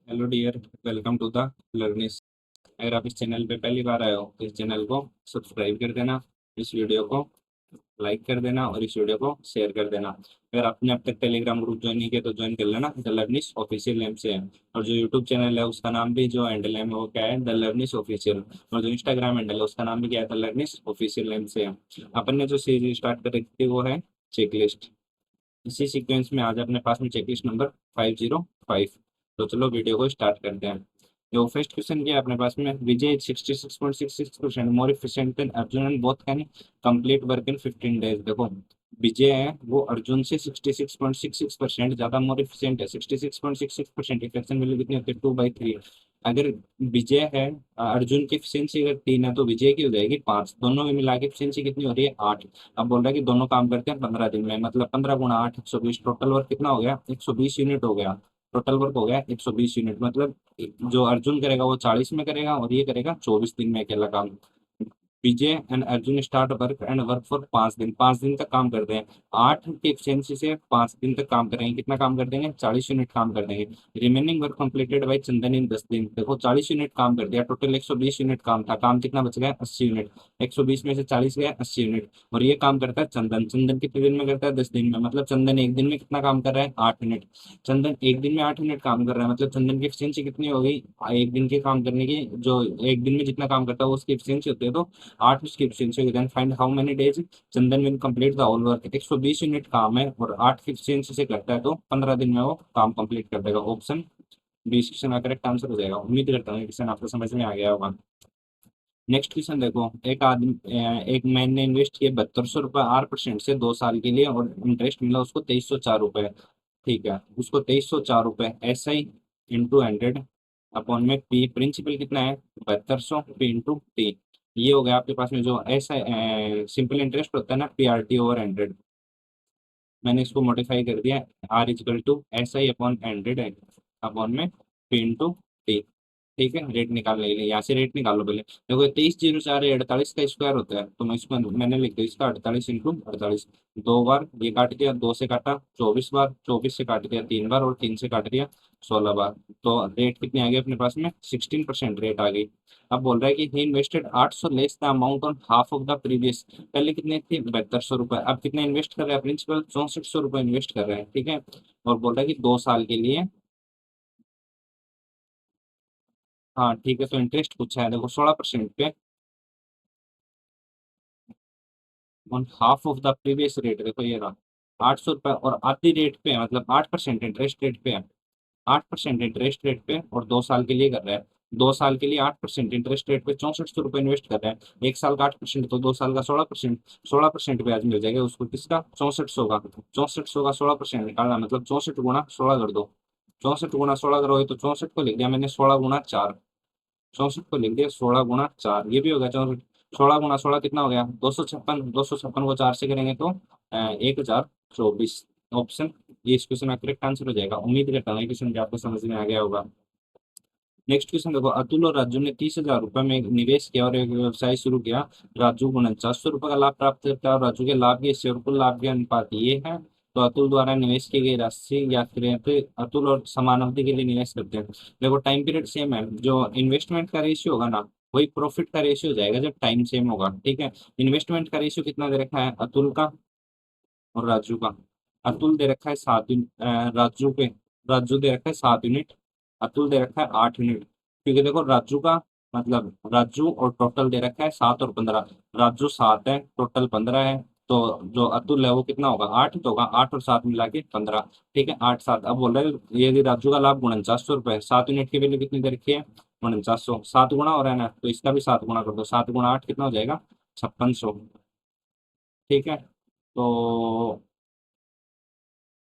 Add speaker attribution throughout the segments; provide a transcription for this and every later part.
Speaker 1: Hello dear, welcome to the Learnis. अगर आप इस चैनल पे पहली बार आए हो तो इस चैनल को सब्सक्राइब कर देना, इस वीडियो को लाइक कर देना और इस वीडियो को शेयर कर देना। अगर आपने अब तक टेलीग्राम ग्रुप ज्वाइन नहीं किया तो ज्वाइन कर लेना, द लर्निस ऑफिशियल नेम से है। और जो यूट्यूब चैनल है उसका नाम भी, जो हैंडल है वो क्या है, द लर्निस ऑफिशियल। और जो इंस्टाग्राम हैंडल है उसका नाम भी क्या है, द लर्निस ऑफिशियल नेम से है। अपन ने जो सीरीज स्टार्ट कर रखी थी वो है चेकलिस्ट। इसी सीक्वेंस में आज अपने पास में चेकलिस्ट नंबर 505। तो चलो वीडियो को स्टार्ट करते हैं। जो फर्स्ट क्वेश्चन किया अपने पास में, विजय 66.66% मोर efficient then Arjun and both can complete work in 15 days. देखो, विजय है वो अर्जुन से 66.66% ज्यादा मोर एफिशिएंट है। 66.66% इफेक्शन वैल्यू कितनी होती है, 2/3। अगर विजय है, अर्जुन की एफिशिएंसी अगर 3 है तो विजय की हो जाएगी 5। दोनों में मिला के एफिशिएंसी कितनी हो रही है, 8। अब बोल रहा है कि दोनों काम करते हैं 15 दिन में, मतलब 15 × 8 120। टोटल वर्क कितना हो गया, 120 यूनिट हो गया। टोटल वर्क हो गया 120 यूनिट। मतलब जो अर्जुन करेगा वो 40 में करेगा और ये करेगा 24 दिन में अकेला काम। Vijay and Arjun start work and work for 5 दिन, 5 दिन तक काम करते हैं। 8 की एफिशिएंसी से 5 दिन तक काम करेंगे, कितना काम कर देंगे, 40 यूनिट काम कर देंगे। रिमेनिंग वर्क कंप्लीटेड बाय चंदन इन 10 दिन। देखो 40 यूनिट काम कर दिया, टोटल 120 यूनिट काम था, काम कितना बच गया, 80 यूनिट। 120 में से 40 गया, 80 यूनिट। और ये काम करता है चंदन। चंदन कितने दिन में करता है, 10 दिन में। मतलब चंदन एक दिन में कितना काम कर रहा है, 8 यूनिट। चंदन एक दिन में 8 यूनिट काम कर रहा है, मतलब चंदन की एफिशिएंसी कितनी हो गई, एक दिन के काम करने की। जो एक दिन में जितना काम करता है वो उसकी एफिशिएंसी होती है, तो 8 उसकी एफिशिएंसी होगी। Then find how many days Chandan will complete the whole work. 120 unit काम है और 8 की एफिशिएंसी से करता है, तो 15 दिन में वो काम कंप्लीट कर देगा। ऑप्शन बी इस क्वेश्चन का करेक्ट आंसर हो जाएगा। उम्मीद करता हूँ क्वेश्चन आपको समझ में आ गया होगा। नेक्स्ट क्वेश्चन देखो, एक मैन ने इन्वेस्ट किए 7200 रुपये 8% से 2 साल के लिए और इंटरेस्ट मिला उसको 2304 रुपये। ठीक है, उसको 2304 रुपये SI इंटू 100 अपॉन में पी, प्रिंसिपल कितना है 7200 पी इंटू टी। ये हो गया आपके पास में जो ऐसा सिंपल इंटरेस्ट होता है ना, PRT/100। मैंने इसको मॉडिफाई कर दिया, R = SI/100 है अपॉन में पी इंटू टी। ठीक है, रेट निकालने के लिए यहाँ से रेट निकाल लो पहले। देखो 2304 48 का स्क्वायर होता है, तो मैं इसको मैंने लिख दिया इसका 48 × 48। 2 बार ये काट दिया, 2 से काटा 24 बार, 24 से काट दिया 3 बार और 3 से काट दिया 16 बार। तो रेट कितनी आ गई अपने पास में, 16% रेट आ गई। अब बोल रहा है कि he invested 800 less the amount on half of the previous. पहले कितने थे, 7200 रुपए। अब कितने इन्वेस्ट कर रहे हैं, प्रिंसिपल 6400 रुपए इन्वेस्ट कर रहे हैं। ठीक है, और बोल रहा है कि 2 साल के लिए। हाँ ठीक है, तो इंटरेस्ट पूछा है देखो 16% पे on half of the previous rate. देखो ये रहा 800 रुपये और आधी रेट पे है, मतलब 8% इंटरेस्ट रेट पे है। 8% इंटरेस्ट रेट पे और 2 साल के लिए कर रहा है। 2 साल के लिए 8% इंटरेस्ट रेट पे 6400 रुपये इन्वेस्ट कर रहा है। एक साल का 8% तो 2 साल का 16%। 16% ब्याज मिल जाएगा उसको, किसका, 6400 का। 6400 का 16% निकालना, मतलब 64 × 16 कर दो। 64 × 16 करोगे तो 64 को लिख दिया मैंने 16 × 4। 64 को लिख दिया 16 × 4, ये भी हो गया 64। 16 × 16 कितना हो गया, 256। 256 को 4 से करेंगे तो 1024। ऑप्शन ये इस क्वेश्चन का करेक्ट आंसर हो जाएगा। उम्मीद करता हूँ ये क्वेश्चन भी आपको समझ में आ गया होगा। नेक्स्ट क्वेश्चन देखो, अतुल और राजू ने 30,000 रुपए में एक निवेश किया और एक व्यवसाय शुरू किया। राजू 4900 रुपए का लाभ प्राप्त करता है और राजू के लाभ के हिस्से और कुल लाभ के अनुपात ये है। तो अतुल द्वारा निवेश की गई राशि याद करें तो अतुल और समान अवधि के लिए निवेश करते हैं। देखो टाइम पीरियड सेम है, जो इन्वेस्टमेंट का रेशियो होगा ना वही प्रॉफिट का रेशियो हो जाएगा जब टाइम सेम होगा। ठीक है, इन्वेस्टमेंट का रेशियो कितना दे रखा है अतुल का और राजू का। अतुल दे रखा है 7 यूनिट, राजू दे रखा है 7 यूनिट, अतुल दे रखा है 8 यूनिट। क्योंकि देखो राजू का मतलब राजू और टोटल दे रखा है 7 और 15। राजू 7 है, टोटल 15 है। तो जो अतुल है वो कितना होगा, 8 तो होगा, 8 और 7 मिला के 15। ठीक है, 8 7। अब बोल रहे हैं यदि राजू का लाभ 4900 रुपए, 7 यूनिट की वैल्यू कितनी दे रखी है, 4900। 7 गुना हो रहा है ना, तो इसका भी 7 गुना कर दो। 7 × 8 कितना हो जाएगा, 5600। ठीक है, तो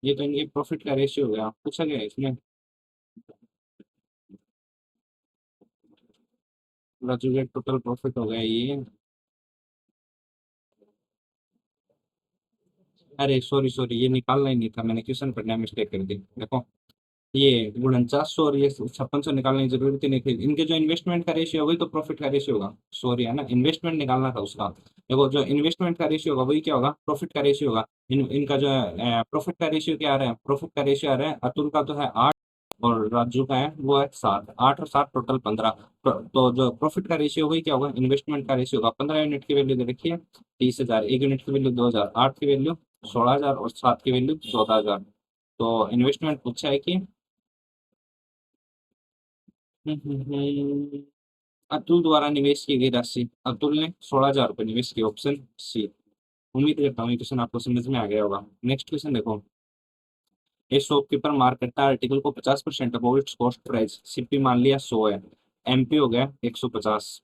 Speaker 1: ये तो इनके प्रॉफिट का रेशियो हो गया, पूछा गया है इसमें। राजू के टोटल प्रॉफिट हो गया ये। अरे सॉरी सॉरी, ये निकालना ही नहीं था, मैंने क्वेश्चन पढ़ने में मिस्टेक कर दी। देखो ये 4900 और ये 5600 निकालने की जरूरत ही नहीं थी। इनके जो इन्वेस्टमेंट का रेशियो होगा तो प्रॉफिट का रेशियो होगा। सॉरी है ना, इन्वेस्टमेंट निकालना था उसका। देखो जो इन्वेस्टमेंट का रेशियो होगा वही क्या होगा, प्रॉफिट का रेशियो होगा। इनका जो है प्रॉफिट का रेशियो क्या आ रहा है, प्रॉफिट का रेशियो आ रहा है अतुल का तो है 8 और राजू का है वो है 7, 8 और 7 टोटल 15। तो जो प्रॉफिट का रेशियो होगी क्या होगा, इन्वेस्टमेंट का रेशियो होगा। 15 यूनिट की वैल्यू दे रखी है 30,000, 1 यूनिट की वैल्यू 2,000, 8 की वैल्यू 16,000 और 7 की वैल्यू 14,000। तो इन्वेस्टमेंट पूछा है कि अतुल द्वारा निवेश की गई राशि, अतुल ने 16,000 रुपये निवेश किए, ऑप्शन सी। उम्मीद करता हूँ ये क्वेश्चन आपको समझ में आ गया होगा। नेक्स्ट क्वेश्चन देखो, ये शॉपकीपर मार्क करता है आर्टिकल को 50% above it's cost price, CP मान लिया 100 है, एमपी हो गया 150।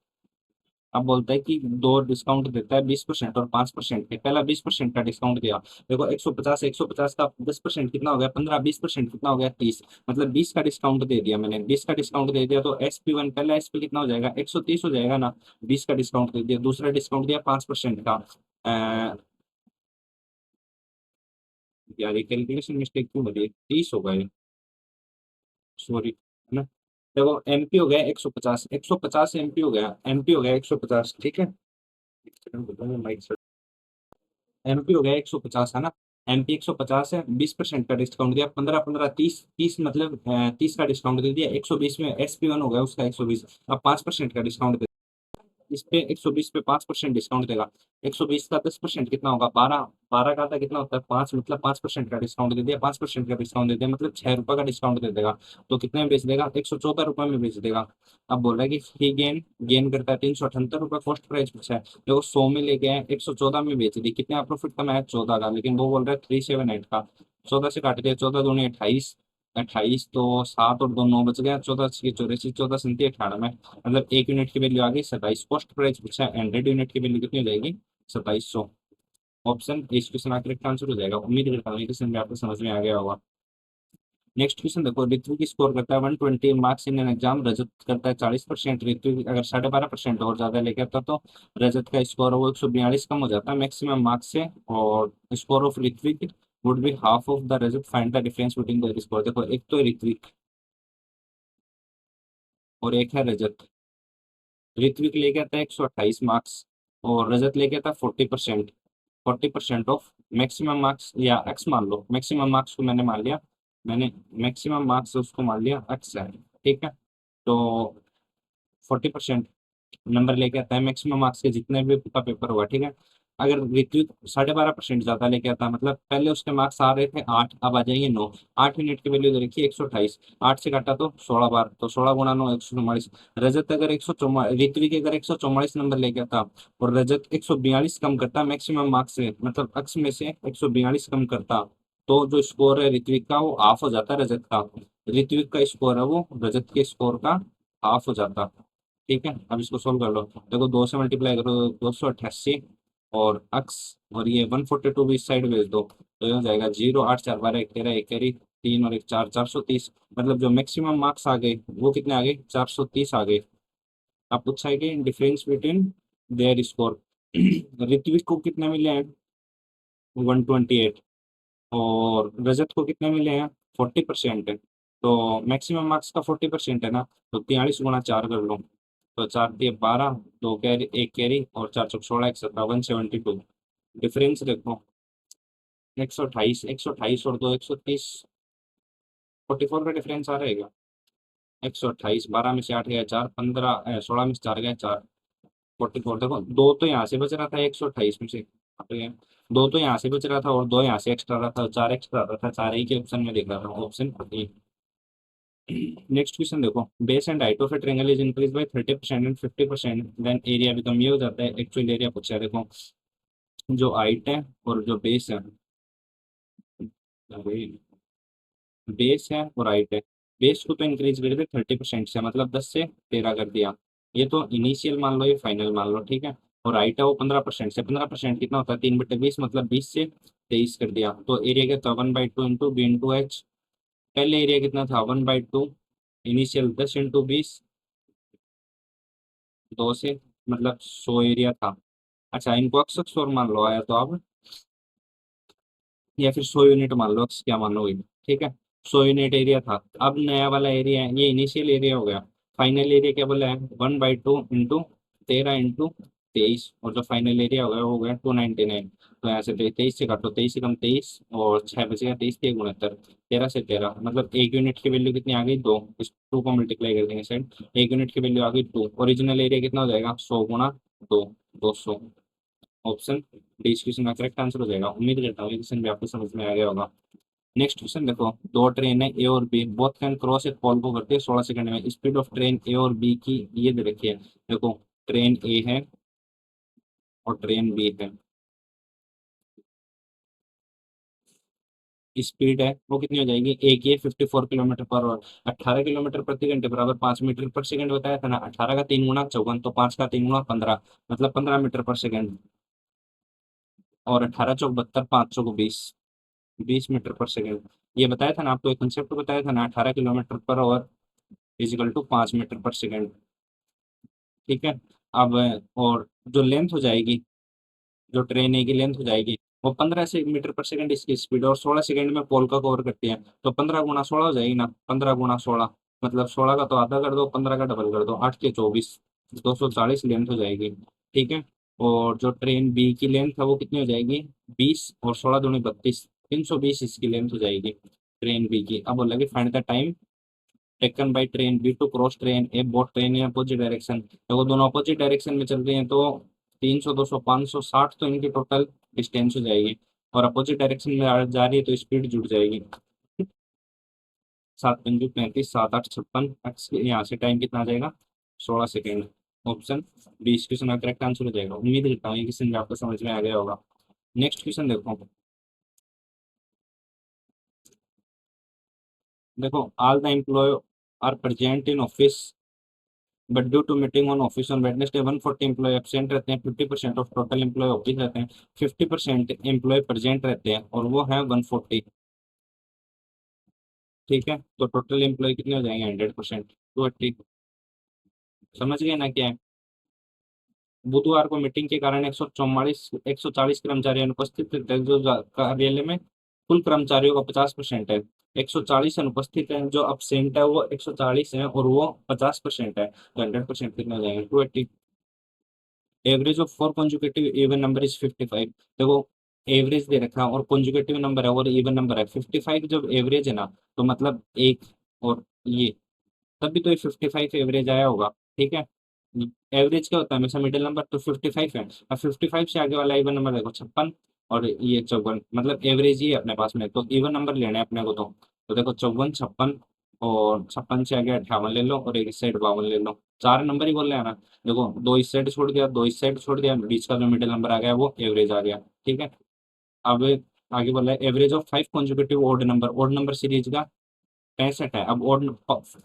Speaker 1: अब बोलता है कि दो डिस्काउंट देता है 20% और 5% के, पहला 20% का डिस्काउंट दिया। देखो 150, 150 का 10% कितना हो गया 15, 20% कितना हो गया 30, मतलब 20 का डिस्काउंट दे दिया मैंने, 20 का डिस्काउंट दे दिया तो SP1 पहला SP कितना हो जाएगा 130 हो जाएगा ना। 20 का डिस्काउंट दे दिया, दूसरा डिस्काउंट दिया 5% का। अ, यार ये कैलकुलेशन मिस्टेक क्यों हो रही है, 30 होगा ये, सॉरी है ना। देखो एमपी हो गया 150, 150 एमपी हो गया, एमपी हो गया 150, ठीक है। एमपी हो गया 150 है ना, एमपी 150 है, 20% का डिस्काउंट दिया, 15 15 30, 30 मतलब 30 का डिस्काउंट दे दिया, 120 में SP1 हो गया उसका 120। अब 5% का डिस्काउंट, इस पे 120 पे 5% डिस्काउंट देगा। 120 का 10% कितना होगा 12, 12 का था कितना होता है 5, मतलब 5% का डिस्काउंट दे दिया, 5% का डिस्काउंट दे दिया मतलब 6 रुपए का डिस्काउंट दे देगा। तो कितने में बेच देगा 114 रुपए में बेच देगा। अब बोल रहा है कि ही गेन गेन करता है 378 रुपए, कॉस्ट प्राइस पूछा है, देखो 100 में लेके आए 114 में बेच दी, कितने प्रॉफिट कमाया 14 का, लेकिन वो बोल रहा है 378 का। 14 से काट दिया, 14 दूनी 28, 28 तो 7 और 2 9 बच गया, 14 छः 84, 14 सन्ती 18 में, मतलब 1 यूनिट की वैल्यू आ गई 27, कॉस्ट प्राइस पूछा है 100 यूनिट की वैल्यू कितनी हो जाएगी 2700। ऑप्शन इस क्वेश्चन का करेक्ट आंसर हो जाएगा। उम्मीद करता हूँ ये क्वेश्चन भी आपको समझ में आ गया होगा। नेक्स्ट क्वेश्चन देखो, ऋत्विक स्कोर करता है 120 मार्क्स इन एन एग्जाम, रजत करता है 40%, ऋत्विक अगर 12.5% और ज्यादा लेके आता तो रजत का स्कोर वो 142 कम हो जाता है मैक्सिमम मार्क्स से, और score of Ritvik would be half of the Rajat, find the difference between the score. देखो एक तो ऋत्विक और एक है रजत। ऋत्विक लेके आता है 128 मार्क्स और रजत लेके आता है 40%, 40% ऑफ मैक्सिमम मार्क्स, या एक्स मान लो, मैक्सिमम मार्क्स को मैंने मान लिया, मैंने मैक्सिमम मार्क्स उसको मान लिया एक्स है, ठीक है। तो 40% नंबर लेके आता है मैक्सिमम मार्क्स के जितने भी का पेपर हुआ, ठीक है। अगर ऋत्विक 12.5% ज्यादा लेके आता है, मतलब पहले उसके मार्क्स आ रहे थे 8, अब आ जाएंगे 9, 8 यूनिट की वैल्यू दे रखी है 128, 8 से काटा तो 16 बार, तो 16 गुणा 9 144। रजत अगर 144, ऋत्विक अगर 144 नंबर लेके आता और रजत 142 कम करता मैक्सिमम मार्क्स से, मतलब अक्स में से 142 कम करता, तो जो स्कोर है ऋत्विक का वो हाफ हो जाता है रजत का। ऋत्विक का स्कोर है वो रजत के स्कोर का हाफ हो जाता, ठीक है। अब इसको सोल्व कर लो, देखो 2 से मल्टीप्लाई करो 288 और अक्स, और ये 142 भी इस साइड भेज दो तो ये हो जाएगा 0, 8 4 12 1 13 1 कैरी 3 और 1 4, 430, मतलब जो मैक्सिमम मार्क्स आ गए वो कितने आ गए 430 आ गए। अब पूछा है कि difference between their score, Ritvik को कितने मिले हैं 128 और रजत को कितने मिले हैं 40% है, तो मैक्सिमम मार्क्स का 40% है ना, तो 43 गुणा 4 कर लो, तो 4 दिए 12, 2 कैरी 1 कैरी और 4 चौक 16 17 172। डिफरेंस देखो 128, 128 और 2 130, 44 का डिफरेंस आ रहेगा। 128, 12 में से 8 गया 4, 15 16 में से 4 गया 4, 44। देखो दो तो यहाँ से बच रहा था 128 में से हट गया, दो तो यहाँ से बच रहा था और दो यहाँ से एक्स्ट्रा रहा था, 4 एक्स्ट्रा रहा था, 4 ही के ऑप्शन में देख रहा था, ऑप्शन ए। नेक्स्ट क्वेश्चन देखो, base and height of a triangle is increase by 30% and 50%, then area become, ये हो जाता है एक्चुअल एरिया पूछा है। देखो जो हाइट है और जो बेस है, बेस है और हाइट है, बेस को तो इंक्रीज कर दे 30% से, मतलब 10 से 13 कर दिया, ये तो इनिशियल मान लो ये फाइनल मान लो, ठीक है। और हाइट है वो 15% से, 15% कितना होता है 3/20, मतलब 20 से 23 कर दिया, तो एरिया क्या था 1/2 इंटू बी इंटू एच। पहले एरिया कितना था 1/2, इनिशियल 10 इंटू 20, 2 से, मतलब 100 एरिया था। अच्छा इनको अक्स और मान लो आया तो अब, या फिर 100 यूनिट मान लो, क्या मान लो वही, ठीक है। 100 यूनिट एरिया था, अब नया वाला एरिया है ये इनिशियल एरिया हो गया, फाइनल एरिया क्या बोला है 1/2 इंटू 13 इंटू 23, और जो फाइनल एरिया होगा वो हो गया 299। तो यहाँ से 23 से काटो, 23 से कम 23, और 6 बचेगा, 23 3 69, 13 से 13, मतलब एक यूनिट की वैल्यू कितनी आ गई, 2। इस 2 को मल्टीप्लाई कर देंगे साइड, एक यूनिट की वैल्यू आ गई 2। ओरिजिनल एरिया कितना हो जाएगा, 100 गुणा 2, 200। ऑप्शन डी इस क्वेश्चन का करेक्ट आंसर हो जाएगा। उम्मीद करता हूँ ये क्वेश्चन भी आपको समझ में आ गया होगा। नेक्स्ट क्वेश्चन देखो, दो ट्रेन है ए और बी, बोथ कैन क्रॉस एक पोल को करते हैं 16 सेकंड में। स्पीड ऑफ ट्रेन ए और बी की ये दे रखी है। देखो, ट्रेन ए है और ट्रेन बी है, स्पीड है वो कितनी हो जाएगी, एक ये 54 किलोमीटर पर आवर, 18 किलोमीटर प्रति घंटे बराबर 5 मीटर पर सेकंड बताया था ना। 18 का 3 गुना 54, तो 5 का 3 गुना 15, मतलब 15 मीटर पर सेकंड। और 18 चौक 72, 5 चौक 20, 20 मीटर पर सेकंड। ये बताया था ना आपको, एक कंसेप्ट बताया था ना, 18 kilometre per hour equal to 5 metre per second. ठीक है। अब और जो लेंथ हो जाएगी, जो ट्रेन ए की लेंथ हो जाएगी, वो 15 मीटर पर सेकंड इसकी स्पीड, और 16 सेकंड में पोल का कवर करती है। तो 15 गुणा 16 हो जाएगी ना, 15 गुणा 16, मतलब 16 का तो आधा कर दो, 15 का डबल कर दो, 8 के 24, 240 लेंथ हो जाएगी। ठीक है। और जो ट्रेन बी की लेंथ है वो कितनी हो जाएगी, 20, और 16 दूनी 32, 320 इसकी लेंथ हो जाएगी ट्रेन बी की। अब बोला कि find the time taken by train B to cross train A, both train in opposite direction. तो वो दोनों अपोजिट डायरेक्शन में चल रही हैं, तो 300 200 560 तो इनकी टोटल डिस्टेंस हो जाएगी। और अपोजिट डायरेक्शन में जा रही है तो स्पीड जुड़ जाएगी। 7 पंजे 35, 7 8 56, यहाँ से टाइम कितना आ जाएगा, 16 सेकेंड। ऑप्शन बी इस क्वेश्चन का करेक्ट आंसर हो जाएगा। उम्मीद करता हूँ ये क्वेश्चन भी आपको समझ में आ गया होगा। नेक्स्ट क्वेश्चन देखो। देखो, all the employee are present in office, but due to meeting on office on Wednesday 140 employee absent रहते हैं, 50% ऑफ टोटल एम्प्लॉय ऑफिस रहते हैं, 50% एम्प्लॉय प्रेजेंट रहते हैं, और वो है 140। ठीक है, तो टोटल एम्प्लॉय कितने हो जाएंगे, 100%, 280। समझ गए ना क्या है। बुधवार को मीटिंग के कारण 140 कर्मचारी अनुपस्थित थे, जो कार्यालय में कुल कर्मचारियों का 50% है। 140 अनुपस्थित है, जो absent है वो 140 है, और वो 50% है, तो 100% कितने हो जाएंगे, 280। Average of 4 conjugative even number is 55। देखो, एवरेज दे रखा है और कॉन्जुगेटिव नंबर है और इवन नंबर है, 55 जब एवरेज है ना, तो मतलब एक, और ये, तभी तो ये 55 एवरेज आया होगा। ठीक है। एवरेज क्या होता है हमेशा, मिडिल नंबर, तो 55 है। अब 55 से आगे वाला इवन नंबर देखो, 56, और ये 54, मतलब एवरेज ही है अपने पास में, तो इवन नंबर लेना है अपने को। तो देखो, 54 56, और 56 से आगे 58 ले लो, और एक इस साइड 52 ले लो, चार नंबर ही बोल रहे हैं ना। देखो, दो इस साइड छोड़ दिया, दो इस साइड छोड़ दिया, बीच का जो मिडिल नंबर आ गया वो एवरेज आ गया। ठीक है। अब आगे बोला है average of 5 conjugative odd number, odd number series का 65 है। अब और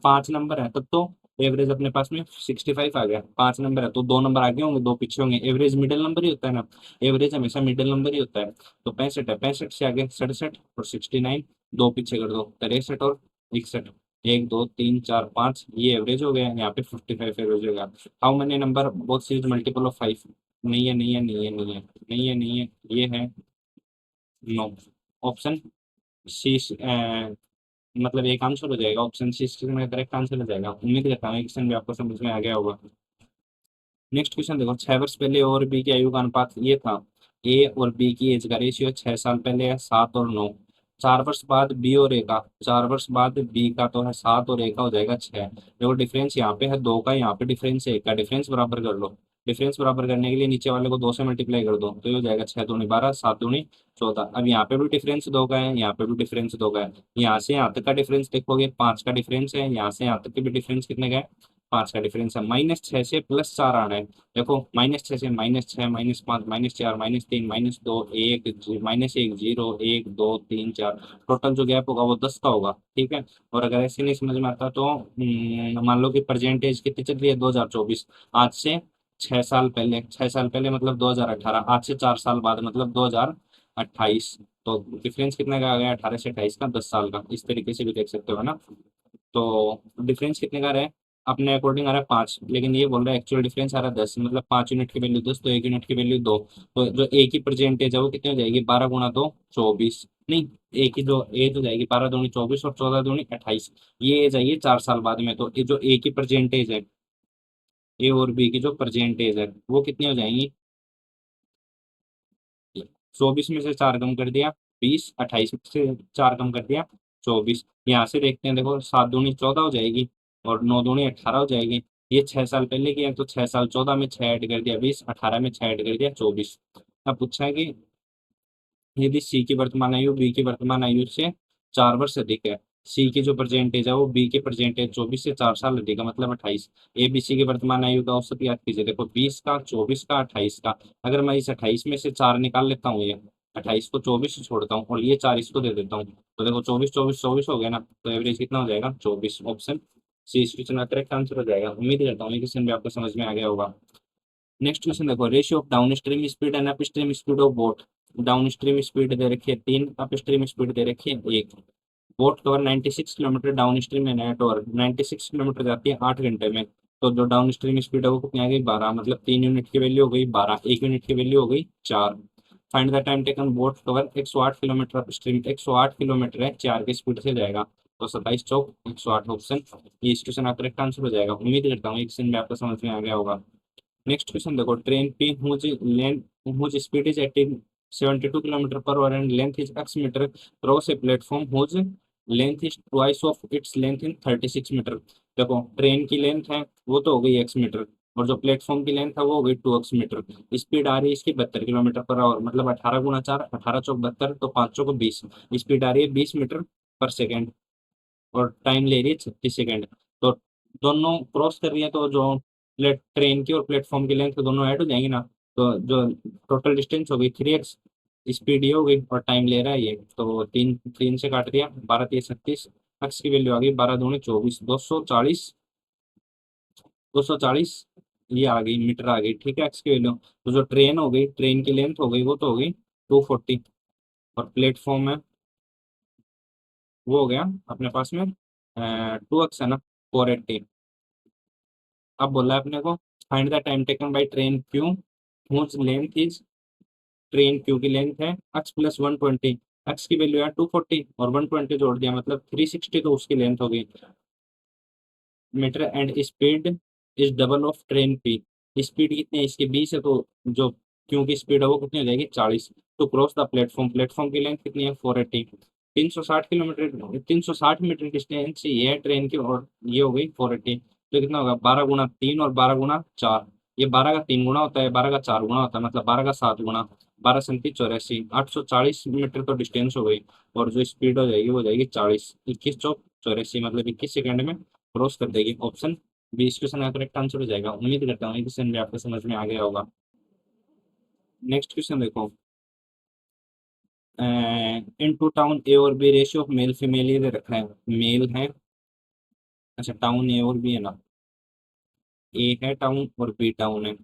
Speaker 1: 5 नंबर है, तब तो एवरेज अपने पास में 65 आ गया। 5 नंबर है तो दो नंबर आगे होंगे, दो पीछे होंगे, एवरेज मिडिल नंबर ही होता है ना, एवरेज हमेशा मिडिल नंबर ही होता है। तो 65 है, 65 से आगे 67 और 69, दो पीछे कर दो, 63 और 61, 1 2 3 4 5, ये एवरेज हो गया, यहाँ पे 55 एवरेज हो गया। How many number both series multiple of 5, नहीं है, नहीं है, नहीं है, नहीं है, नहीं है, नहीं है, ये है नो। ऑप्शन सी, मतलब एक आंसर हो जाएगा, ऑप्शन सी इसमें करेक्ट आंसर हो जाएगा। उम्मीद करता हूँ क्वेश्चन भी आपको समझ में आ गया होगा। नेक्स्ट क्वेश्चन देखो, 6 वर्ष पहले ए और बी के आयु का अनुपात ये था, ए और बी की एज का रेशियो 6 साल पहले है 7 और 9। 4 वर्ष बाद बी और ए का, 4 वर्ष बाद बी का तो है 7 और ए का हो जाएगा 6। देखो, डिफरेंस यहाँ पे है 2 का, यहाँ पे डिफरेंस है 1 का, डिफरेंस बराबर कर लो। डिफरेंस बराबर करने के लिए नीचे वाले को 2 से मल्टीप्लाई कर दो, तो ये हो जाएगा 6 दूनी 12, 7 दूनी 14। अब यहाँ पे भी डिफरेंस 2 का है, यहाँ पे भी डिफरेंस 2 का है, यहाँ से यहाँ तक का डिफरेंस देखोगे 5 का डिफरेंस है, यहाँ से यहाँ तक के भी डिफरेंस कितने का है, 5 का डिफरेंस है। -6 से +4 आना है। देखो, -6 से -6, -5, -4, -3, -2, 1, -1, 0, 1 2 3 4, टोटल जो गैप होगा वो 10 का होगा। ठीक है। और अगर ऐसे नहीं समझ में आता तो मान लो कि परसेंटेज कितनी चल रही है, 2024, आज से 6 साल पहले, 6 साल पहले मतलब 2018, आज से 4 साल बाद मतलब 2028, तो डिफरेंस कितने का आ गया, 18 से 28 का, 10 साल का, इस तरीके से भी देख सकते हो ना। तो डिफरेंस कितने का रहा है, अपने अकॉर्डिंग आ रहा है 5, लेकिन ये बोल रहा है एक्चुअल डिफरेंस आ रहा है 10, मतलब 5 यूनिट की वैल्यू 10, तो 1 यूनिट की वैल्यू 2। तो जो ए की परसेंटेज है वो कितनी हो जाएगी, 12 गुणा 2 24, नहीं, ए की जो एज हो जाएगी 12 दूनी 24 और 14 दूनी 28, ये एज आई है 4 साल बाद में। तो ये जो ए की परसेंटेज है, ए और बी की जो परसेंटेज है वो कितनी हो जाएंगी। 24 में से 4 कम कर दिया 20, 28 में से 4 कम कर दिया 24। यहाँ से देखते हैं, देखो 7 दूनी 14 हो जाएगी और 9 दूनी 18 हो जाएगी। ये 6 साल पहले की है, तो 6 साल 14 में 6 ऐड कर दिया 20, 18 में 6 ऐड कर दिया 24। अब पूछा है कि यदि सी की वर्तमान आयु बी की वर्तमान आयु से 4 वर्ष अधिक है, सी की जो परसेंटेज है वो बी की परसेंटेज 24 से 4 साल अधिक है, मतलब 28। ए बी सी की वर्तमान आयु का औसत याद कीजिए, देखो 20 का, 24 का, 28 का। अगर मैं इस 28 में से 4 निकाल लेता हूँ, ये 28 को 24 से छोड़ता हूँ और ये 4 इसको दे देता हूँ, तो देखो 24 24 24 हो गया ना, तो एवरेज कितना हो जाएगा 24। ऑप्शन सी इस क्वेश्चन का करेक्ट आंसर हो जाएगा। उम्मीद करता हूँ ये क्वेश्चन भी आपको समझ में आ गया होगा। नेक्स्ट क्वेश्चन देखो, ratio of downstream speed and upstream speed of boat. Downstream speed दे रखी है 3, अप स्ट्रीम स्पीड दे रखी है 1। Boat cover 96 kilometre, down stream में नेट ओवर 96 किलोमीटर जाती है 8 घंटे में। तो जो डाउन स्ट्रीम स्पीड है वो कितनी आ गई 12, मतलब 3 यूनिट की वैल्यू हो गई 12, 1 यूनिट की वैल्यू हो गई 4। Find the time taken boat cover 108 kilometre up stream, 108 kilometre है 4 की स्पीड से जाएगा, तो 27 चौक 108। ऑप्शन ये इस क्वेश्चन का करेक्ट आंसर हो जाएगा। उम्मीद करता हूँ ये क्वेश्चन भी आपको समझ में आ गया होगा। नेक्स्ट क्वेश्चन देखो, train P whose length whose speed is 72 kilometre per hour and length is x metre cross a platform whose length is twice of its length in 36 metre. देखो ट्रेन की लेंथ है वो तो हो गई x metre, और जो platform की लेंथ है वो हो गई 2x मीटर। स्पीड आ रही है इसकी 72 किलोमीटर पर आवर, मतलब 18 गुना 4, 18 चौक 72, तो 5 चौक 20। स्पीड आ रही है 20 मीटर पर सेकेंड और टाइम ले रही है 36 सेकेंड। तो दोनों क्रॉस कर रही है, तो जो प्लेट ट्रेन की और प्लेटफॉर्म की लेंथ दोनों ऐड हो जाएंगी ना, तो जो टोटल डिस्टेंस हो गई 3x, स्पीड ये हो गई और टाइम ले रहा है ये, तो तीन तीन से काट दिया, 12 3 36, एक्स की वैल्यू आ गई 12 दूनी 24, 240, 240 ये आ गई मीटर आ गई, ठीक है एक्स की वैल्यू। तो जो ट्रेन हो गई, ट्रेन की लेंथ हो गई वो तो हो गई 240, और प्लेटफॉर्म है वो हो गया अपने पास में 2x है ना, 480। अब बोला है अपने को find the time taken by train Q whose length is, train Q की लेंथ है एक्स प्लस 120, एक्स की वैल्यू है 240 और 120 जोड़ दिया मतलब 360, तो उसकी लेंथ हो गई metre and speed is double of train P. Speed कितनी है इसकी 20 है, तो जो क्यू की स्पीड है वो कितनी हो जाएगी 40। तो क्रॉस द प्लेटफॉर्म, प्लेटफॉर्म की लेंथ कितनी है 480, 360 किलोमीटर, 360 मीटर डिस्टेंस ये है ट्रेन की, और ये हो गई 480। तो कितना होगा 12 गुना 3 और 12 गुना 4, ये 12 का 3 गुना होता है, 12 का 4 गुना होता है, मतलब 12 का 7 गुना, 12 37 84, 840 मीटर तो डिस्टेंस हो गई। और जो स्पीड हो जाएगी वो हो जाएगी 40, 21 चौक 84, मतलब 21 सेकंड में क्रॉस कर देगी। ऑप्शन बी इस क्वेश्चन का करेक्ट आंसर हो जाएगा। उम्मीद करता हूँ ये क्वेश्चन भी आपको समझ में आ गया होगा। नेक्स्ट क्वेश्चन देखो, इन टू टाउन ए और B ratio of male female ये दे रखा है, मेल है, अच्छा टाउन ए और बी है ना, ए है टाउन और बी टाउन है।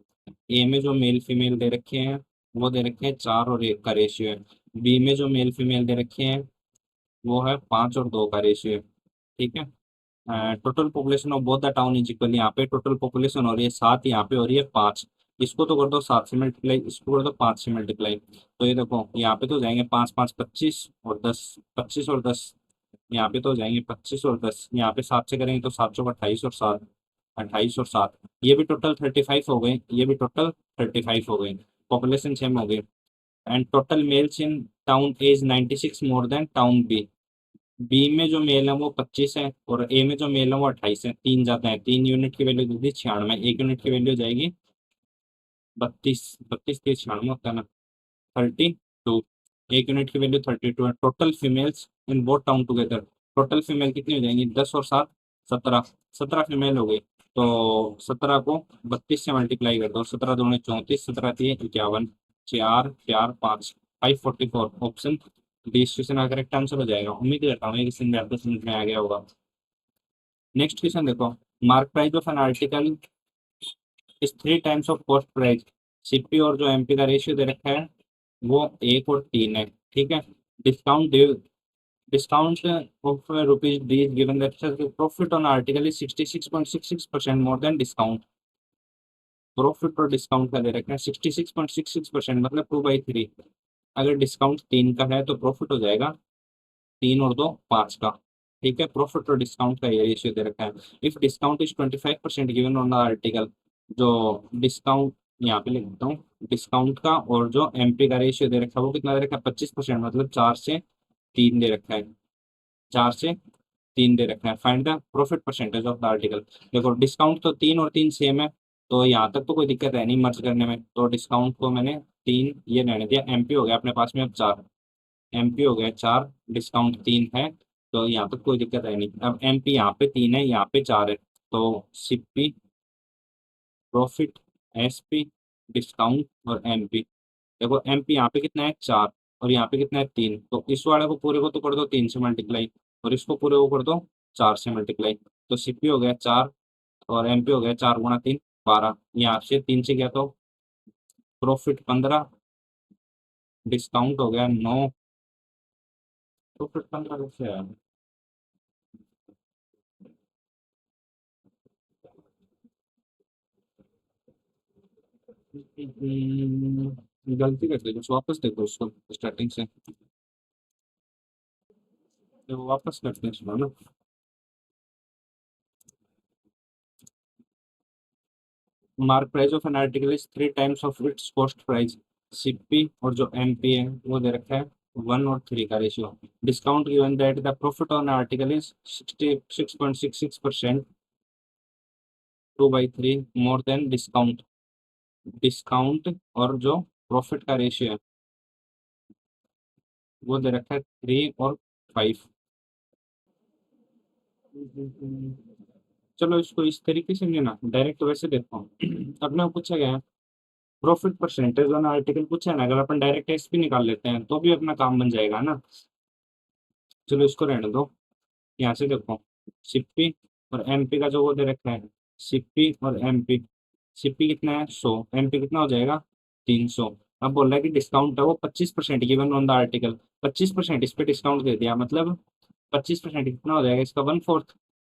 Speaker 1: ए में जो मेल फीमेल दे रखे हैं वो दे रखे हैं 4 और 1 का रेशियो है, बी में जो मेल फीमेल दे रखे हैं वो है 5 और 2 का रेशियो है, ठीक है। Total population of both the town is equal, यहाँ पे टोटल पॉपुलेशन हो रही है 7, यहाँ पे हो रही है 5। इसको तो कर दो 7 से मल्टीप्लाई, इसको कर दो 5 से मल्टीप्लाई, तो ये देखो यहाँ पे तो हो जाएंगे 5 5 25 और 10, 25 और 10, यहाँ पे तो हो जाएंगे 25 और 10, यहाँ पे 7 से करेंगे तो 7 चौक 28 और 7, 28 और 7, ये भी टोटल 35 हो गए, ये भी टोटल 35 हो गए, पॉपुलेशन सेम हो गई। And total males in town as 96 more than town B, B में जो मेल है वो 25 है और ए में जो मेल है वो 28 है, 3 जाता है, 3 यूनिट की वैल्यू दी 96, 1 यूनिट की वैल्यू हो जाएगी 32, 32 96 होता है ना 32, 1 यूनिट की वैल्यू 32 है। Total females in both town together, total female कितनी हो जाएंगी 10 और 7 17, 17 फीमेल हो गई, तो 17 को 32 से मल्टीप्लाई कर दो, 17 दूनी 34, 17 3 51, 4 4 5, 544। ऑप्शन डी इस क्वेश्चन का करेक्ट आंसर हो जाएगा। उम्मीद करता हूँ ये क्वेश्चन भी आपको समझ में आ गया होगा। नेक्स्ट क्वेश्चन देखो, mark price of an article इस 3 times of cost price, CP और जो एमपी का रेशियो दे रखा है वो 1 और 3 है, ठीक है। Discount discount of rupees D given that profit on article is 66.66% more than discount. Profit और डिस्काउंट का दे रखा है 66.66%, मतलब 2/3। अगर डिस्काउंट 3 का है तो प्रॉफिट हो जाएगा 3 और 2 5 का, ठीक है। प्रॉफिट और डिस्काउंट का ये रेशियो दे रखा है। If discount is 25% given on the article जो डिस्काउंट, यहाँ पे लिख देता हूँ, डिस्काउंट का और जो एमपी का रेशियो दे रखा है वो कितना दे रखा है, 25%, मतलब 4 से 3 दे रखा है, 4 से 3 दे रखा है। Find the profit percentage of the article. देखो डिस्काउंट तो 3 और 3 सेम है, तो यहाँ तक तो कोई दिक्कत है नहीं मर्ज करने में, तो डिस्काउंट को मैंने 3 ये रहने दिया। एमपी हो गया अपने पास में अब 4, एमपी हो गया 4, डिस्काउंट 3 है, तो यहाँ तक कोई दिक्कत है नहीं। अब एमपी यहाँ पे 3 है, यहाँ पे 4 है, तो सीपी, प्रॉफिट, एसपी, डिस्काउंट और एमपी। देखो एमपी यहाँ पे कितना है 4, और यहाँ पे कितना है 3, तो इस वाले को पूरे को तो कर दो 3 से मल्टीप्लाई, और इसको पूरे को कर दो 4 से मल्टीप्लाई। तो सीपी हो गया 4 और एमपी हो गया 4 गुणा 3 12, यहाँ से 3 से गया तो प्रॉफिट 15, डिस्काउंट हो गया 9, प्रॉफिट 15 कैसे है? गलती कर दी, बस वापस देखो उसको स्टार्टिंग से, देखो वापस करते हैं इसको ना। Mark price of an article is 3 times of its cost price. CP और जो एमपी है वो दे रखा है 1 और 3 का ratio. Discount given that the profit on article is 66.66%, 2/3 more than discount. Discount और जो प्रॉफिट का रेशियो है वो दे रखा है 3 और 5। चलो इसको इस तरीके से नहीं ना, डायरेक्ट वैसे देखता हूँ। अपने को पूछा गया है प्रॉफिट परसेंटेज ऑन आर्टिकल पूछा है ना, अगर अपन डायरेक्ट एसपी निकाल लेते हैं तो भी अपना काम बन जाएगा ना। चलो इसको रहने दो, यहाँ से देखो सीपी और एमपी का जो वो दे रखा है, सीपी और एमपी, सीपी कितना है 100, एमपी कितना हो जाएगा 300। अब बोल रहा है कि डिस्काउंट है वो 25% गिवन ऑन द आर्टिकल, 25% इस पे डिस्काउंट दे दिया, मतलब 25% कितना हो जाएगा इसका, 1/4,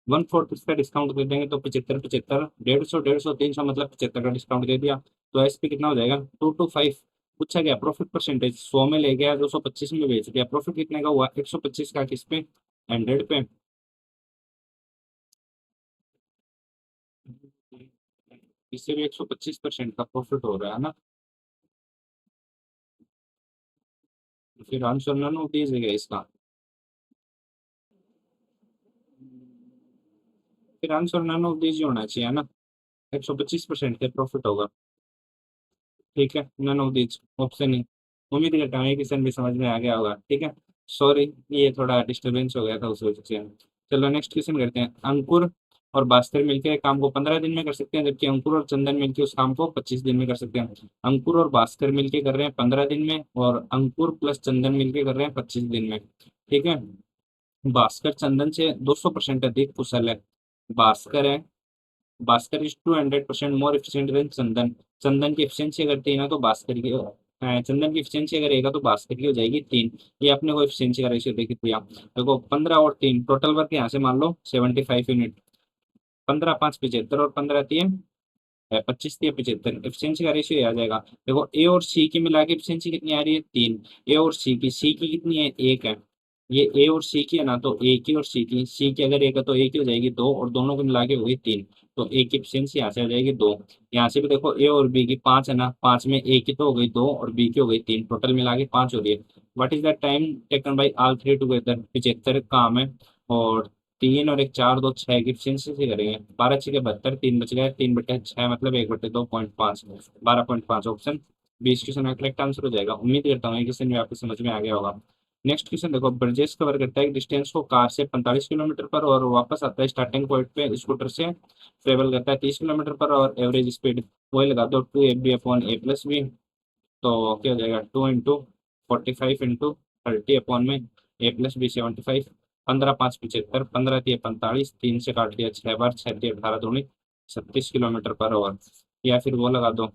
Speaker 1: 1/4 इसका डिस्काउंट दे देंगे तो 75 75, 150 150 300, मतलब 75 का डिस्काउंट दे दिया, तो एसपी कितना हो जाएगा 225। पूछा गया प्रॉफिट परसेंटेज, 100 में ले गया 225 में बेच दिया, प्रॉफिट कितने का हुआ 125 का, किस पे 100 पे। इससे भी 125% का प्रॉफिट हो रहा है ना, तो फिर आंसर नन ऑफ दीज है इसका, फिर आंसर नन ऑफ दीज ही होना चाहिए है ना, 125% का प्रॉफिट होगा। ठीक है, नन ऑफ दीज ऑप्शन ही। उम्मीद करता हूँ ये क्वेश्चन भी समझ में आ गया होगा। ठीक है, सॉरी ये थोड़ा डिस्टरबेंस हो गया था उस वजह से। चलो नेक्स्ट क्वेश्चन करते हैं। अंकुर और भास्कर मिलकर एक काम को 15 दिन में कर सकते हैं, जबकि अंकुर और चंदन मिलकर उस काम को 25 दिन में कर सकते हैं। अंकुर और भास्कर मिलकर कर रहे हैं 15 दिन में, और अंकुर प्लस चंदन मिलकर कर रहे हैं 25 दिन में। ठीक है, भास्कर चंदन से 200% अधिक कुशल है। भास्कर है, Bhaskar is 200% more efficient than Chandan. Chandan की एफिशिएंसी अगर 3 है तो भास्कर की चंदन की एफिशिएंसी अगर 1 है तो भास्कर की हो जाएगी 3। ये अपने को एफिशिएंसी का रेशियो देखिए भैया, देखो 15 और 3 टोटल वर्क यहाँ से मान लो 75 यूनिट, 15 5 75 और 15 3 25 3 75, एफिशिएंसी का रेशियो आ जाएगा। देखो ए और सी की मिला के एफिशिएंसी कितनी आ रही है 3, ए और सी की कितनी है 1 है, ये ए और सी की है ना, तो ए की और सी की अगर 1 है तो ए की हो जाएगी 2, और दोनों को मिला के होगी 3, तो ए की एफिशिएंसी यहाँ से आ जाएगी 2। यहाँ से भी देखो ए और बी की 5 है ना, 5 में ए की तो हो गई 2 और बी की हो गई 3, टोटल मिला के 5 हो रही है। What is the time taken by all three together, 75 काम है, और 3 और 1 4 2 6 की एफिशिएंसी से करेंगे, 12 6 72, 3 बच गए, 3/6 मतलब 1/2.5, 12.5 ऑप्शन 20 क्वेश्चन का करेक्ट आंसर हो जाएगा। उम्मीद करता हूँ ये क्वेश्चन भी आपको समझ में आ गया होगा। नेक्स्ट क्वेश्चन देखो, ब्रजेश कवर करता है डिस्टेंस को कार से 45 किलोमीटर पर, और वापस आता है स्टार्टिंग पॉइंट पे स्कूटर से ट्रेवल करता है 30 किलोमीटर पर, और एवरेज स्पीड वही लगा दो 2ab/a+b, तो क्या हो जाएगा 2 × 45 × 30 में a+b 75, 15 5 75, 15 3 45, 3 से काट दिया 6 बार, 6 3 18 दूनी 36 किलोमीटर पर आवर, या फिर वो लगा दो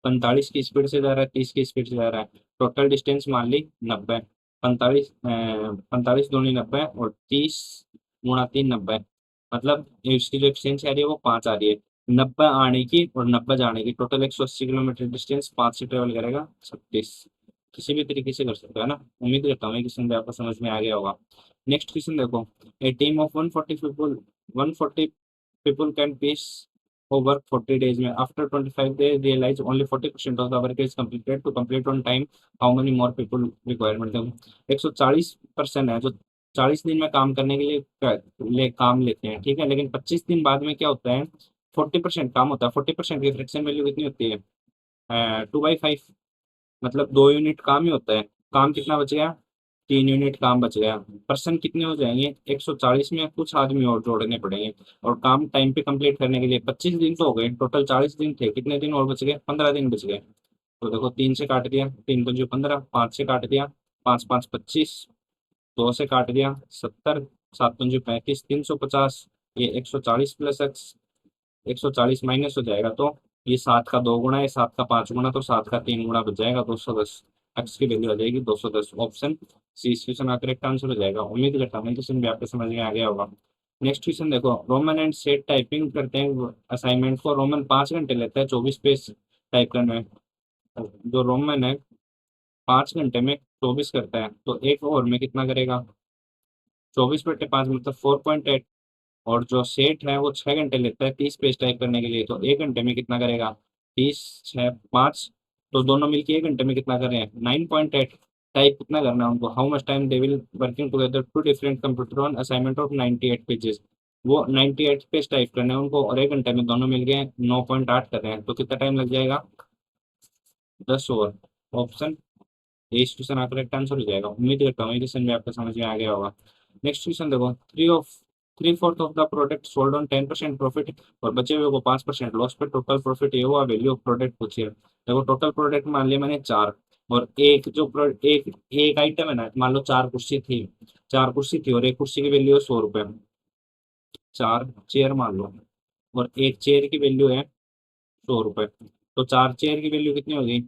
Speaker 1: 45 की स्पीड से जा रहा है, 30 की स्पीड से जा रहा है, टोटल डिस्टेंस मान ली 90, 45 45 दूनी 90 और 30 × 3 90, मतलब इसकी जो एफिशिएंसी आ रही है वो 5 आ रही है। 90 आने की और 90 जाने की, टोटल 180 किलोमीटर डिस्टेंस 5 से ट्रेवल करेगा 36। किसी भी तरीके से कर सकते हो ना, उम्मीद करता हूँ ये क्वेश्चन भी आपको समझ में आ गया होगा। नेक्स्ट क्वेश्चन देखो, a team of 140 people can fish or work 40 days में after 25 days realize only 40% of the work is completed to complete on time how many more people requirement है 140% है जो 40 दिन में काम करने के लिए काम लेते हैं, ठीक है, लेकिन 25 दिन बाद में क्या होता है 40% काम होता है। 40% की फ्रैक्शन वैल्यू कितनी होती है 2/5, मतलब 2 यूनिट काम ही होता है। काम कितना बच गया 3 यूनिट काम बच गया। पर्सन कितने हो जाएंगे 140 में कुछ आदमी और जोड़ने पड़ेंगे और काम टाइम पे कंप्लीट करने के लिए 25 दिन तो हो गए, टोटल 40 दिन थे, कितने दिन और बच गए 15 दिन बच गए। तो देखो 3 से काट दिया, 3×5 = 15, 5 से काट दिया, 5×5 = 25, 2 से काट दिया 70, 7×5 = 35, 350, ये 140 प्लस एक्स 140 माइनस हो जाएगा तो ये 7 का 2 गुना है, 7 का 5 गुना, तो 7 का 3 गुना बच जाएगा 210। एक्स की वैल्यू आ जाएगी 210। ऑप्शन सी इस क्वेश्चन का करेक्ट आंसर हो जाएगा। उम्मीद करता हूँ क्वेश्चन भी आपको समझ में आ गया होगा। नेक्स्ट क्वेश्चन देखो, रोमन एंड सेट टाइपिंग करते हैं असाइनमेंट को। रोमन 5 घंटे लेता है 24 पेज टाइप करने में, जो रोमन है 5 घंटे में 24 करता है, तो एक ओवर में कितना करेगा 24/5 मतलब 4.8। और जो सेट है वो 6 घंटे लेता है 30 पेज टाइप करने के लिए, तो 1 घंटे में कितना करेगा 30, 6, 5, तो दोनों मिलके 1 घंटे में कितना कर रहे हैं 9.8। टाइप कितना करना है उनको, how much time they will working together two different computer on assignment of 98 pages. वो 98 पेज टाइप करने हैं उनको और 1 घंटे में दोनों मिल गए 9.8 कर रहे हैं, तो कितना टाइम लग जाएगा 10 ओवर। ऑप्शन ये इस क्वेश्चन आपका करेक्ट आंसर हो जाएगा। उम्मीद करता हूँ ये क्वेश्चन भी आपको समझ में आ गया होगा। नेक्स्ट क्वेश्चन देखो, 3/4 of the product sold on 10% profit और बचे हुए को 5% लॉस पे टोटल प्रॉफिट ये हुआ वैल्यू ऑफ प्रोडक्ट पूछिए। देखो टोटल प्रोडक्ट मान लिया मैंने 4, और एक जो एक एक आइटम है ना, मान लो 4 कुर्सी थी, 4 कुर्सी थी और एक कुर्सी की वैल्यू है 100 रुपये, 4 चेयर मान लो और एक चेयर की वैल्यू है 100 रुपये, तो 4 चेयर की वैल्यू कितनी होगी,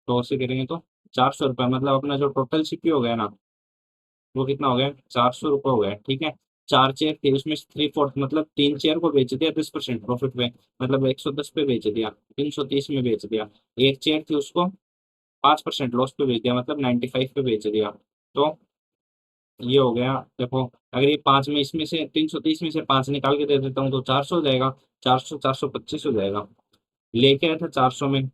Speaker 1: तो उससे करेंगे तो 400 रुपये, मतलब अपना जो टोटल सीपी हो गया ना वो कितना हो गया 400 रुपये हो गया, ठीक है। 4 चेयर थी उसमें 3/4 मतलब 3 चेयर को बेच दिया 10% प्रॉफिट पे, मतलब 110 पे बेच दिया, 330 में बेच दिया। एक चेयर थी उसको 5% लॉस पे बेच दिया, मतलब 95 पे बेच दिया। तो ये हो गया देखो, अगर ये 5 में इसमें से 330 में से 5 निकाल के दे देता हूँ तो 400 हो जाएगा, 400 425 हो जाएगा। लेके आया था 400 में,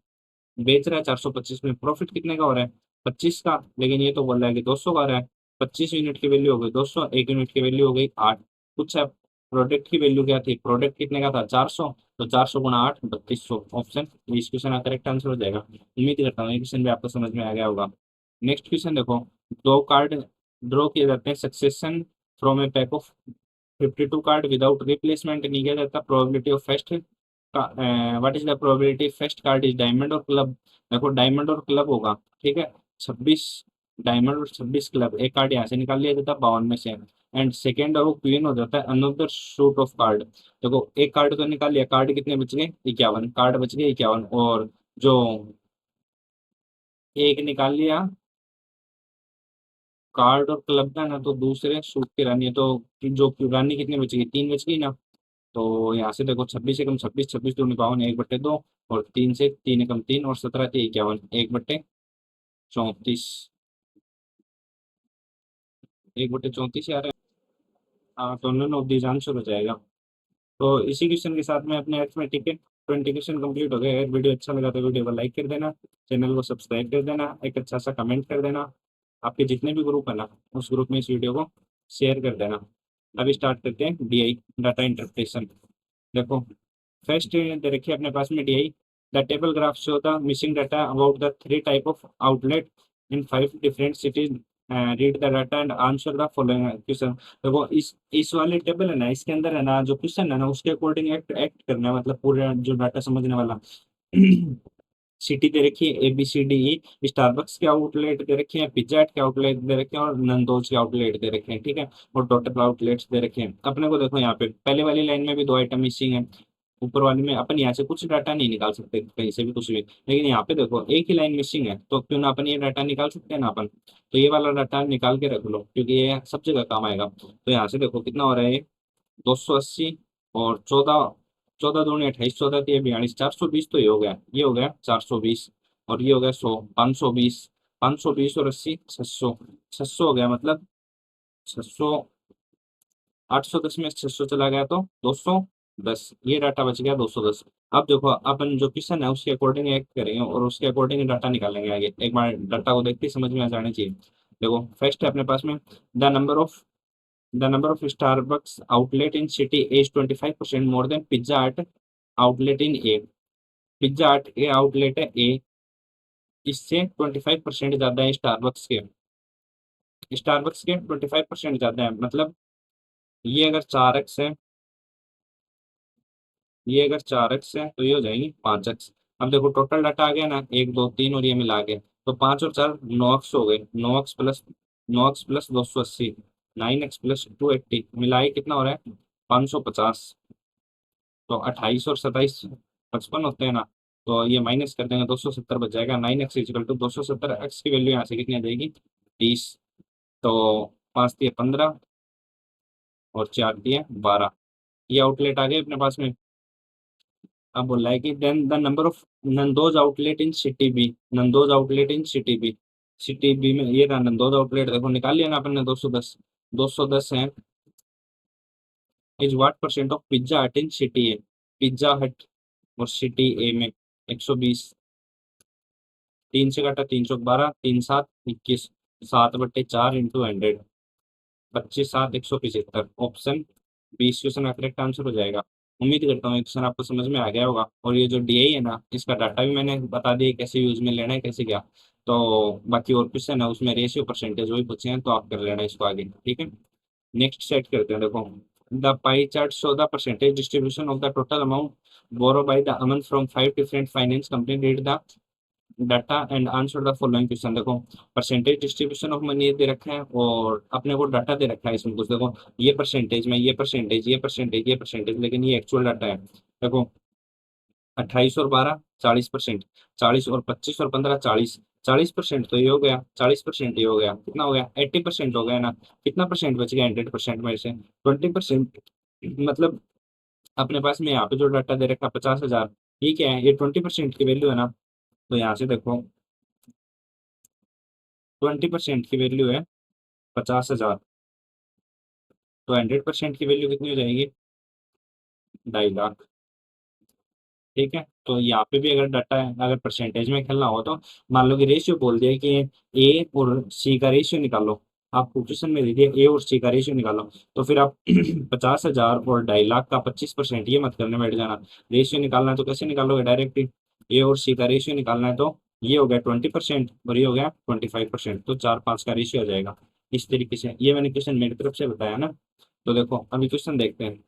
Speaker 1: बेच रहा है 425 में, प्रॉफिट कितने का हो रहा है 25 का, लेकिन ये तो बोल रहा है कि 200 का आ रहा है। 25 यूनिट की वैल्यू हो गई 200, 1 यूनिट की वैल्यू हो गई 8। कुछ है प्रोडक्ट की वैल्यू क्या थी, प्रोडक्ट कितने का था 400, तो 400 × 8 3200। ऑप्शन इस क्वेश्चन का करेक्ट आंसर हो जाएगा। उम्मीद करता हूँ ये क्वेश्चन भी आपको समझ में आ गया होगा। नेक्स्ट क्वेश्चन देखो, 2 कार्ड ड्रॉ किए जाते हैं succession from A pack of 52 card without replacement, नहीं किया जाता। Probability of first, what is the probability first card is diamond और क्लब। देखो डायमंड और क्लब होगा, ठीक है, 26 डायमंड और 26 क्लब, एक कार्ड यहाँ से निकाल लिया जाता है 52 में से, एंड सेकेंड और वो क्वीन हो जाता है अनदर सूट ऑफ कार्ड। देखो एक कार्ड तो निकाल लिया, कार्ड कितने बच गए 51, कार्ड बच गए 51, और जो एक निकाल लिया कार्ड और क्लब का ना, तो दूसरे सूट की रानी है, तो जो रानी कितनी बच गई 3 बच गई ना। तो यहाँ से देखो 26 एकम 26, 26×52 1/2, और 3 से 3 एकम 3 और 17×3 = 51, 1/34, 1/34 यार। हाँ तो नन ऑफ दीज आंसर हो जाएगा। तो इसी क्वेश्चन के साथ में अपने अरिथमेटिक के 20 क्वेश्चन कंप्लीट हो गए। अगर वीडियो अच्छा लगा तो वीडियो को लाइक कर देना, चैनल को सब्सक्राइब कर देना, एक अच्छा सा कमेंट कर देना, आपके जितने भी ग्रुप है ना उस ग्रुप में इस वीडियो को शेयर कर देना। अभी स्टार्ट करते हैं डीआई डाटा इंटरप्रिटेशन। देखो फर्स्ट दे रखिए अपने पास में DI, the table graph show the missing data about the 3 type of outlet in 5 different cities, read the data and answer the following question. देखो इस वाले टेबल है ना, इसके अंदर है ना जो क्वेश्चन है ना उसके अकॉर्डिंग एक्ट एक्ट करना है, मतलब पूरा जो डाटा समझने वाला। सिटी दे रखी है ABCDE, स्टारबक्स के आउटलेट दे रखे हैं, पिज्जा हट के आउटलेट दे रखे हैं और नंदोज के आउटलेट दे रखे हैं, ठीक है, और टोटल आउटलेट्स दे रखे हैं। अपने को देखो यहाँ पे पहले वाली लाइन में भी 2 आइटम मिसिंग है, ऊपर वाली में अपन यहाँ से कुछ डाटा नहीं निकाल सकते कहीं से भी कुछ भी, लेकिन यहाँ पे देखो एक ही लाइन मिसिंग है, तो क्यों ना अपन ये डाटा निकाल सकते हैं ना अपन, तो ये वाला डाटा निकाल के रख लो क्योंकि ये सब जगह काम आएगा। तो यहाँ से देखो कितना हो रहा है 280 और 14, 14×2 = 28, 14×3 = 42, 420, तो ये हो गया, ये हो गया 420, और ये हो गया 100, 520, 520 और 80 600, 600 हो गया, मतलब 600, 810 में 600 चला गया तो 200, 10, ये डाटा बच गया 210। अब देखो अपन जो क्वेश्चन है उसके अकॉर्डिंग एक्ट करेंगे और उसके अकॉर्डिंग डाटा निकालेंगे आगे। एक बार डाटा को देखते ही समझ में आ जाना चाहिए। देखो फर्स्ट है अपने पास में, the number of the number of Starbucks outlet in city is 25% more than pizza हट आउटलेट इन ए। पिज्जा हट ए आउटलेट है ए, इससे 25% ज्यादा है स्टारबक्स के। स्टारबक्स के 25% ज्यादा है, मतलब ये अगर 4x है, ये अगर 4x है तो ये हो जाएगी 5x। अब देखो टोटल डाटा आ गया ना, 1 2 3 और ये मिला के, तो 5 और 4 9x हो गए। 9x प्लस 280, 9x प्लस 280 मिलाए कितना हो रहा है 550। तो 28 और 27 55 होते हैं ना, तो ये माइनस कर देंगे 270 बच जाएगा। 9x इजिकल टू 270, एक्स की वैल्यू यहाँ से कितनी आ जाएगी 30। तो 5 दिए 15 और 4 दिए 12, ये आउटलेट आ गए अपने पास में। अब बोल रहा है कि then the number of Nando's outlet in city B, Nando's outlet in city B, city B में ये रहा नंदोज आउटलेट, देखो निकाल लिया ना अपन ने 210। 210 है is what percent of pizza हट इन सिटी ए, पिज्जा हट और सिटी ए में 120। 3 से काटा 312, 3 7 21, 7/4 इंटू 100, 25 7 175। ऑप्शन 20 क्वेश्चन का करेक्ट आंसर हो जाएगा। उम्मीद करता हूँ ये क्वेश्चन आपको समझ में आ गया होगा। और ये जो डीआई है ना, इसका डाटा भी मैंने बता दिया कैसे यूज में लेना है कैसे क्या। तो बाकी और क्वेश्चन है उसमें रेशियो परसेंटेज वही पूछे हैं, तो आप कर लेना इसको आगे, ठीक है। नेक्स्ट सेट करते हैं। देखो the pie chart show the percentage distribution of the total amount borrow by the Aman from 5 different finance company, read the data and answer the following question. देखो परसेंटेज डिस्ट्रीब्यूशन ऑफ मनी दे रखा है और अपने को डाटा दे रखा है इसमें कुछ। देखो ये परसेंटेज में, ये परसेंटेज, ये परसेंटेज, ये परसेंटेज, लेकिन ये एक्चुअल डाटा है। देखो 28 और 12 40%, 40 और 25 और 15 40, 40% तो ये हो गया, 40% ये हो गया, कितना हो गया 80% हो गया ना। कितना परसेंट बच गया 100% में से 20%। मतलब अपने पास में यहाँ पे जो डाटा दे रखा 50,000, ये क्या है, ये 20% की वैल्यू है ना। तो यहाँ से देखो 20% की वैल्यू है 50,000, तो 100% की वैल्यू कितनी हो जाएगी 2.5 लाख। ठीक है, तो यहाँ पे भी अगर डाटा है, अगर परसेंटेज में खेलना हो तो मान लो कि रेशियो बोल दिया कि ए और सी का रेशियो निकालो। आप क्वेश्चन में दे दिया ए और सी का रेशियो निकालो, तो फिर आप 50,000 और 2.5 लाख का 25%, ये मत करने बैठ जाना। रेशियो निकालना है तो कैसे निकालोगे, डायरेक्ट ही ए और सी का रेशियो निकालना है, तो ये हो गया 20% और ये हो गया 25%, तो 4 5 का रेशियो आ जाएगा। इस तरीके से ये मैंने क्वेश्चन मेरी तरफ से बताया ना। तो देखो अभी क्वेश्चन देखते हैं।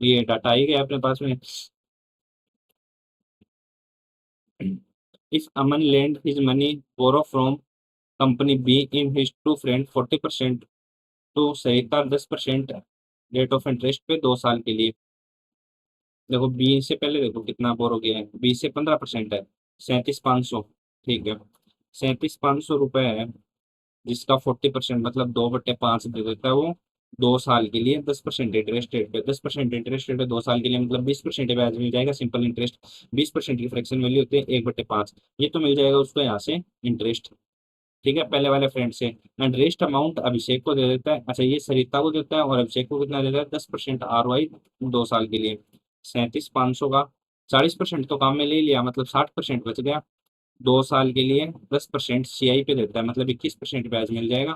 Speaker 1: ये डाटा आई गया अपने पास में। If Aman lent his money borrow from company B in his two friend 40% to Sarita 10% rate of interest पे 2 साल के लिए। देखो बी से पहले देखो कितना बोरो गया है, बी से 15% है, 37,500। ठीक है, 37,500 रुपए है, जिसका 40% मतलब 2/5 दे देता है वो 2 साल के लिए 10% इंटरेस्ट रेट पे। 10% इंटरेस्ट रेट है 2 साल के लिए, मतलब 20% ब्याज मिल जाएगा सिंपल इंटरेस्ट। 20% की फ्रैक्शन वैल्यू होती है 1/5, ये तो मिल जाएगा उसको यहाँ से इंटरेस्ट। ठीक है, पहले वाले फ्रेंड से एंड रेस्ट अमाउंट अभिषेक को दे देता है। अच्छा ये सरिता को देता है और अभिषेक को कितना देता है 10% ROI 2 साल के लिए। 37,500 का 40% तो काम में ले लिया, मतलब 60% बच गया। 2 साल के लिए 10% CI पे देता है, मतलब 21% ब्याज मिल जाएगा।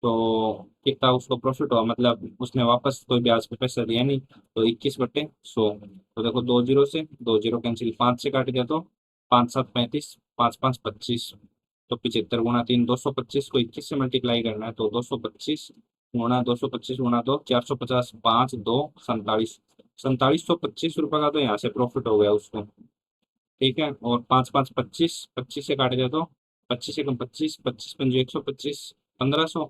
Speaker 1: तो कितना उसको प्रॉफिट हुआ, मतलब उसने वापस कोई ब्याज पे पैसा दिया नहीं, तो 21/100। तो देखो 2 जीरो से 2 जीरो कैंसिल, 5 से काट दिया तो 5 7 35, 5 5 25, तो 75 × 3 225 को 21 से मल्टीप्लाई करना है, तो 225 × 225 × 2 450, 5 2 47, 4725 रुपये का तो यहाँ से प्रॉफिट हो गया उसको। ठीक है, और 5 5 25, 25 से काट दिया तो 25 × 25, 25 × 5 125, 1,500,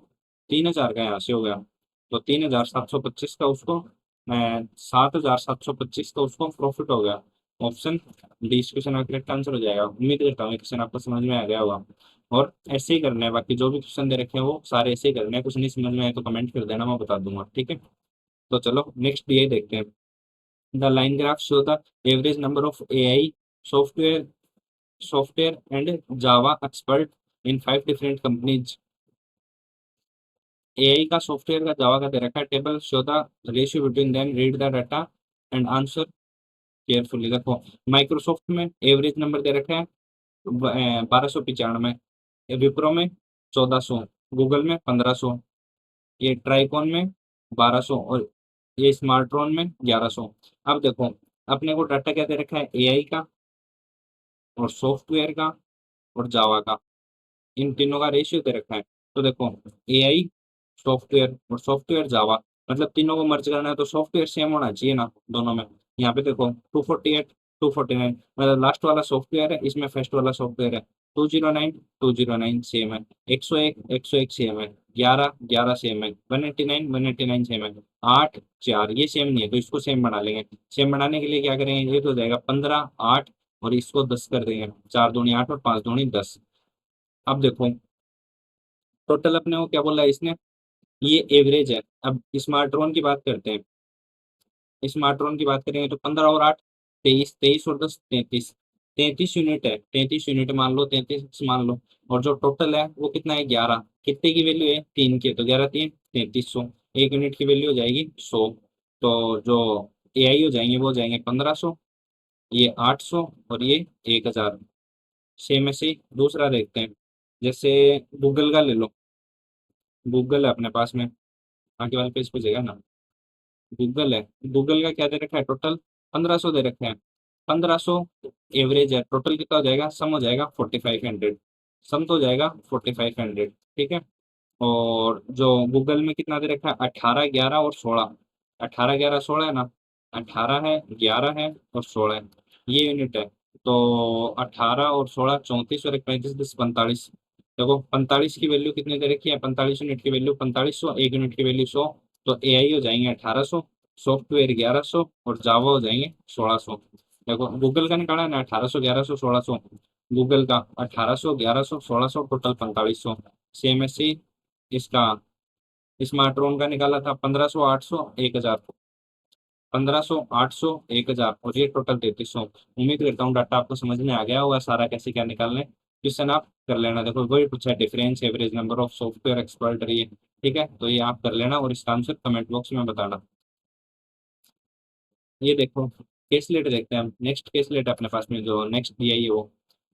Speaker 1: 3,000 का यहाँ से हो गया। तो 3,725 का उसको 7,725 का उसको प्रॉफिट हो गया। ऑप्शन डी इस क्वेश्चन का करेक्ट आंसर हो जाएगा। उम्मीद करता हूँ क्वेश्चन आपको समझ में आ गया होगा। और ऐसे ही करना है, बाकी जो भी क्वेश्चन दे रखे हैं वो सारे ऐसे ही करने हैं। कुछ नहीं समझ में आए तो कमेंट कर देना, मैं बता दूंगा। ठीक है, तो चलो नेक्स्ट ये देखते हैं। The line graph show the average number of AI software software and Java expert in 5 different companies। AI का, सॉफ्टवेयर का, जावा का दे रखा है table. Show the ratio between them, read the data and answer carefully. देखो Microsoft में average number दे रखा है 1295, विप्रो में 1400, गूगल में 1500, ये ट्राइकॉन में 1200 और ये स्मार्टफोन में 1100। अब देखो अपने को डाटा क्या दे रखा है, एआई का और सॉफ्टवेयर का और जावा का, इन तीनों का रेशियो दे रखा है। तो देखो एआई, सॉफ्टवेयर और सॉफ्टवेयर जावा, मतलब तीनों को मर्ज करना है तो सॉफ्टवेयर सेम होना चाहिए ना दोनों में। यहाँ पे देखो 248, 249, मतलब लास्ट वाला सॉफ्टवेयर है, इसमें फर्स्ट वाला सॉफ्टवेयर है। 209, 209 सेम है। 101, 101 सेम है। 11, 11 सेम है। 189, 189 सेम है। 8, 4 ये सेम नहीं है तो इसको सेम बना लेंगे। सेम बनाने के लिए क्या करेंगे, ये तो हो जाएगा 15, 8 और इसको 10 कर देंगे। 4 दूनी 8 और 5 दूनी 10। अब देखो टोटल अपने को क्या बोला है इसने, ये एवरेज है। अब स्मार्टफोन की बात करते हैं, स्मार्टफोन की बात करेंगे तो 15 और 8 23, 23 और 10 33, 33 यूनिट है। 33 यूनिट मान लो, 33 मान लो। और जो टोटल है वो कितना है, 11। कितने की वैल्यू है, 3 की, तो 11 3 3300। एक यूनिट की वैल्यू हो जाएगी 100। तो जो एआई हो जाएंगे वो हो जाएंगे 1500, ये 800 और ये 1000। सेम ऐसे ही दूसरा देखते हैं, जैसे गूगल का ले लो। गूगल है अपने पास में, आगे वाले पेज पे जाएगा ना, गूगल है। गूगल का क्या दे रखा है, टोटल 1500 दे रखा है। 1500 एवरेज है, टोटल कितना हो जाएगा, सम हो जाएगा 4500। सम तो हो जाएगा 4500, ठीक है। और जो गूगल में कितना दे रखा है, 18, 11 और 16। 18, 11, 16 है ना, 18 है, 11 है और 16 है, ये यूनिट है। तो 18 और 16 34 और एक 35 10 45। देखो 45 की वैल्यू कितनी दे रखी है, 45 यूनिट की वैल्यू 4500, एक यूनिट की वैल्यू 100। तो एआई हो जाएंगे 1800, सॉफ्टवेयर 1100 और जावा हो जाएंगे 1600। देखो गूगल का निकाला है ना, 1800, 1100, 1600। गूगल का 1800, 1100, 1600, टोटल 4500। सेम ऐसे इसका स्मार्टफोन का निकाला था 1500, 800, 1000। 1500, 800, 1000 और ये टोटल 3300। उम्मीद करता हूँ डाटा आपको समझ में आ गया होगा सारा, कैसे क्या निकालने। क्वेश्चन आप कर लेना। देखो वही पूछा है, difference average number of software expert, ये ठीक है। तो ये आप कर लेना और इसका आंसर कमेंट बॉक्स में बताना। ये देखो केसलेट देखते हैं हम। नेक्स्ट केसलेट अपने पास में जो नेक्स्ट दिया है वो,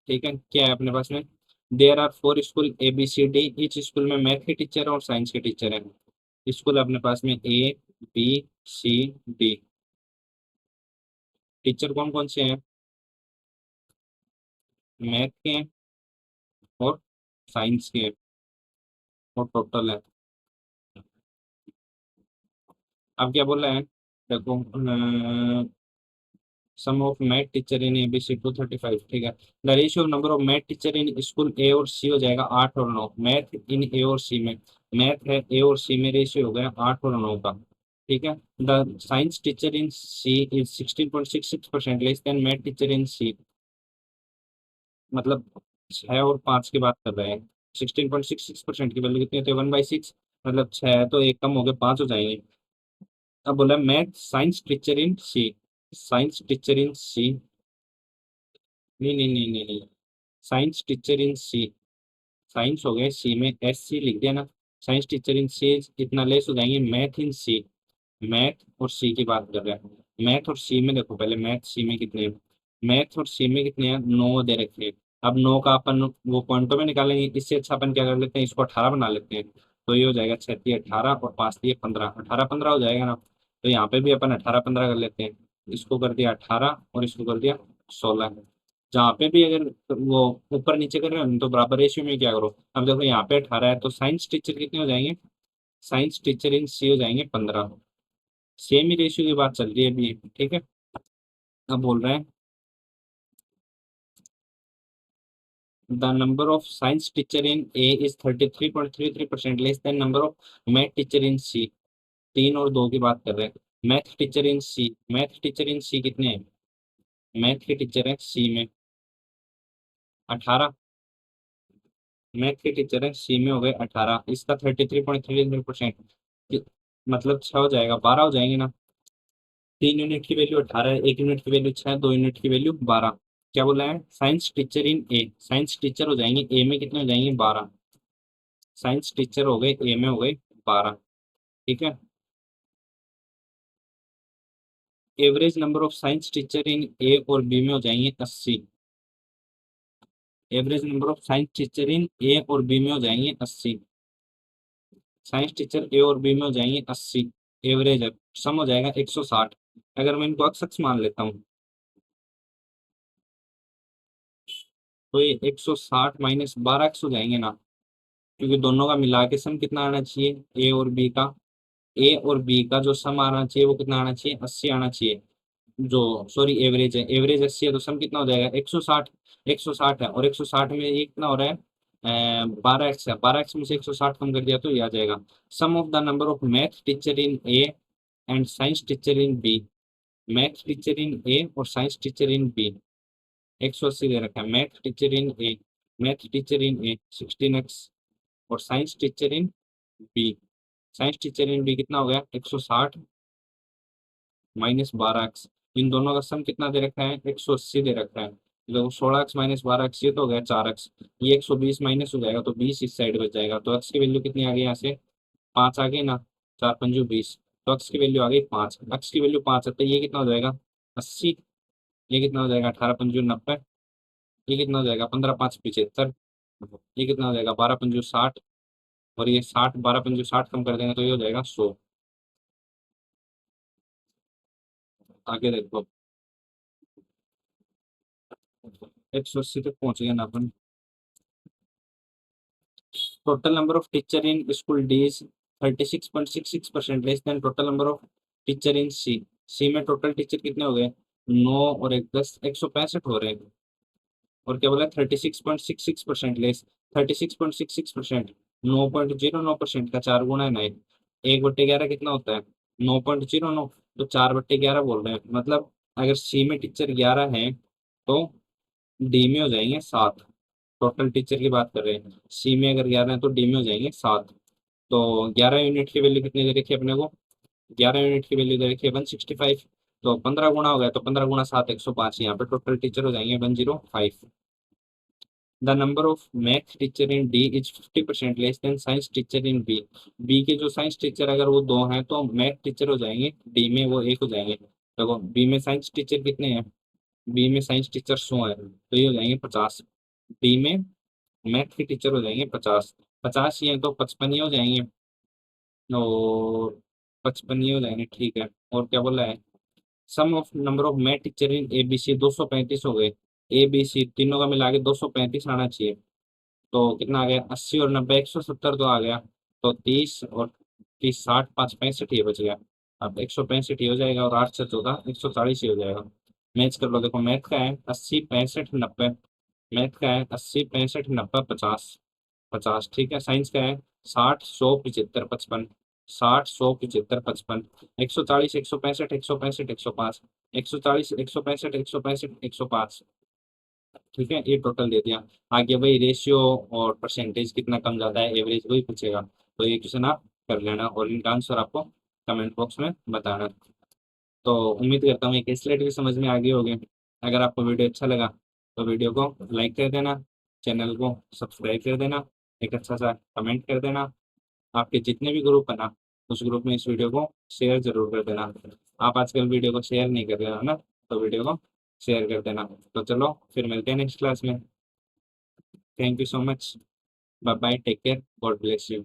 Speaker 1: ठीक है। क्या है अपने पास में, there are 4 school ABCD, each school में मैथ के टीचर और साइंस के टीचर हैं। स्कूल अपने पास में ABCD, टीचर कौन कौन से हैं, मैथ के हैं और साइंस के हैं और टोटल है। अब क्या बोल रहे हैं, देखो sum of math teacher in ABC 235, ठीक है। The ratio number of math teacher in school A और C हो जाएगा 8 और 9। मैथ इन A और C में, मैथ है A और C में, रेशियो हो गया 8 और 9 का, ठीक है। The science teacher in C is 16.66% less than math teacher in C, मतलब 6 और 5 की बात कर रहे हैं। 16.66% की वैल्यू कितनी होती है, 1/6, मतलब 6 तो एक कम हो गए, 5 हो जाएंगे। अब बोला math science teacher in C, science teacher in C, नहीं नहीं नहीं नहीं नहीं, science teacher in C, science हो गए सी में, SC लिख दिया ना। साइंस टीचर इन सी इतना लेस हो जाएंगे मैथ इन सी। मैथ और सी की बात कर रहे हैं। मैथ और सी में देखो पहले, मैथ सी में कितने हैं, मैथ और सी में कितने हैं, 9 दे रखे हैं। अब 9 का अपन वो पॉइंटों में निकालेंगे, इससे अच्छा अपन क्या कर लेते हैं, इसको 18 बना लेते हैं। तो ये हो जाएगा 36 18 और 5 दिए 15, 18 15 हो जाएगा ना। तो यहाँ पे भी अपन 18 15 कर लेते हैं। इसको कर दिया 18 और इसको कर दिया 16। जहाँ पे भी अगर वो ऊपर नीचे कर रहे हो तो बराबर रेशियो में क्या करो। अब देखो यहाँ पे 18 है तो साइंस टीचर कितने हो जाएंगे, साइंस टीचर इन सी हो जाएंगे 15। सेम ही रेशियो की बात चल रही है अभी, ठीक है। अब बोल रहे हैं the number of science teacher in A is 33.33% less than number of math teacher in C. 3 और 2 की बात कर रहे हैं। Math teacher in C, math teacher in C कितने हैं, मैथ के टीचर है सी में 18, मैथ के टीचर है सी में हो गए 18, इसका 33.33%, मतलब 6 हो जाएगा, 12 हो जाएंगे ना। 3 यूनिट की वैल्यू 18 है, एक यूनिट की वैल्यू 6, 2 यूनिट की वैल्यू 12। क्या बोला है, science teacher in A, science teacher हो जाएंगे ए में कितने हो जाएंगे 12। साइंस टीचर हो गए ए में हो गए 12, ठीक है। Average number of science teacher in A और बी में हो जाएंगे 80। Average number of science teacher in A और बी में हो जाएंगे 80। साइंस टीचर ए और बी में हो जाएंगे 80। एवरेज है, सम हो जाएगा 160। अगर मैं इनको अक्स मान लेता हूँ तो ये 160 माइनस 12 हो जाएंगे ना, क्योंकि दोनों का मिला के सम कितना आना चाहिए, ए और बी का, ए और बी का जो सम आना चाहिए वो कितना आना चाहिए, 80 आना चाहिए। जो सॉरी एवरेज है, एवरेज 80 है तो सम कितना हो जाएगा 160। 160 है और 160 में ये कितना हो रहा है, 12x है, 12x में से 160 कम कर दिया तो ये आ जाएगा। Sum of the number of math teacher in A and science teacher in B. Math teacher in A और साइंस टीचर इन बी 180 दे रखा है। Math teacher in A, math teacher in A 16x और science teacher in B, science teacher in B कितना हो गया 160 minus 12x। इन दोनों का सम कितना दे रखा है 180 दे रखा है, तो 16x माइनस 12x ये तो हो गया 4x। ये 120 माइनस हो जाएगा तो 20 इस साइड बच जाएगा, तो x की वैल्यू कितनी आ गई यहाँ से, 5 आ गई ना, 4 पंजू 20, तो x की वैल्यू आ गई 5। x की वैल्यू 5 है तो ये कितना हो जाएगा 80। ये कितना हो जाएगा 18 पंजू 90। ये कितना हो जाएगा 15 5 75। ये कितना हो जाएगा 12 पंजू 60। और ये 60, 12 पंजू 60 कम कर देंगे तो ये हो जाएगा 100। आगे देखो 180 तक पहुंच गए ना अपन। Total number of teacher in school D is 36.66% less than total number of teacher in C. C में टोटल टीचर कितने हो गए, 9 और एक 10, 165 हो रहे हैं। और क्या बोला 36.66% लेस, 36.66%, 9.09% का 4 गुना है ना, 1/11 कितना होता है 9.09, तो 4/11 बोल रहे हैं। मतलब अगर सी में टीचर 11 है तो डी में हो जाएंगे 7। टोटल टीचर की बात कर रहे हैं, सी में अगर 11 है तो डी में हो जाएंगे 7। तो 11 यूनिट की वैल्यू कितनी दे रखी है अपने को, 11 यूनिट की वैल्यू दे रखी है 165। तो 15 गुना हो गया, तो 15 गुना 7 105, यहाँ पे टोटल टीचर हो जाएंगे 105। The number of math teacher in D is 50% less than science teacher in B. B के जो साइंस टीचर अगर वो 2 हैं तो मैथ टीचर हो जाएंगे डी में वो 1 हो जाएंगे। देखो बी में साइंस टीचर कितने हैं, बी में साइंस टीचर 100 है तो ये हो जाएंगे 50। डी में मैथ के टीचर हो जाएंगे 50। 50 ही है तो 55 ही हो जाएंगे, और 55 ही हो जाएंगे, ठीक है। और क्या बोला है, sum of number of math teacher in A B C 235 हो गए। ए बी सी तीनों का मिला के 235 आना चाहिए। तो कितना आ गया 80 और 90 170 तो आ गया। तो 30 और 30 60 5 65 ये बच गया। अब 165 ही हो जाएगा और 8 से 14 140 ही हो जाएगा। मैच कर लो, देखो मैथ का है 80 65 90, मैथ का है 80 65 90 50, 50 ठीक है। साइंस का है 60 100 75 55, 60 100 75 55, 140 165 165 105, 140 165 165 105, ठीक है। ये टोटल दे दिया। आगे वही रेशियो और परसेंटेज कितना कम ज्यादा है, एवरेज वही पूछेगा, तो ये क्वेश्चन आप कर लेना और इनका आंसर आपको कमेंट बॉक्स में बताना। तो उम्मीद करता हूँ ये केसलेट भी समझ में आ गई होगी। अगर आपको वीडियो अच्छा लगा तो वीडियो को लाइक कर देना, चैनल को सब्सक्राइब कर देना, एक अच्छा सा कमेंट कर देना। आपके जितने भी ग्रुप है ना उस ग्रुप में इस वीडियो को शेयर जरूर कर देना। आप आजकल वीडियो को शेयर नहीं कर रहे हो ना, तो वीडियो को शेयर कर देना। तो चलो फिर मिलते हैं नेक्स्ट क्लास में। Thank you so much, bye bye, take care, God bless you.